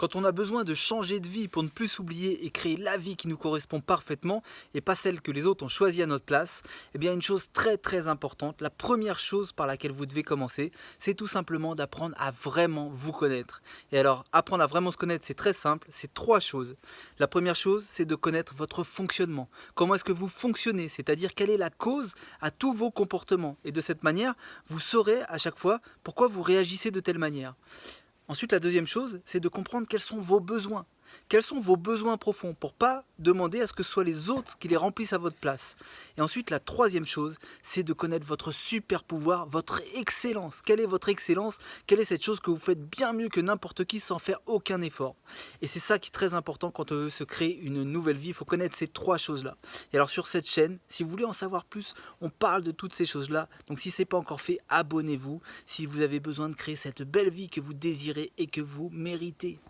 Quand on a besoin de changer de vie pour ne plus s'oublier et créer la vie qui nous correspond parfaitement et pas celle que les autres ont choisie à notre place, eh bien une chose très importante, la première chose par laquelle vous devez commencer, c'est tout simplement d'apprendre à vraiment vous connaître. Et alors, apprendre à vraiment se connaître, c'est très simple, c'est trois choses. La première chose, c'est de connaître votre fonctionnement. Comment est-ce que vous fonctionnez, c'est-à-dire quelle est la cause à tous vos comportements. Et de cette manière, vous saurez à chaque fois pourquoi vous réagissez de telle manière. Ensuite, la deuxième chose, c'est de comprendre quels sont vos besoins. Quels sont vos besoins profonds pour pas demander à ce que ce soit les autres qui les remplissent à votre place. Et ensuite, la troisième chose, c'est de connaître votre super pouvoir, votre excellence. Quelle est votre excellence? Quelle est cette chose que vous faites bien mieux que n'importe qui sans faire aucun effort? Et c'est ça qui est très important quand on veut se créer une nouvelle vie. Il faut connaître ces trois choses-là. Et alors sur cette chaîne, si vous voulez en savoir plus, on parle de toutes ces choses-là. Donc si ce n'est pas encore fait, abonnez-vous si vous avez besoin de créer cette belle vie que vous désirez et que vous méritez.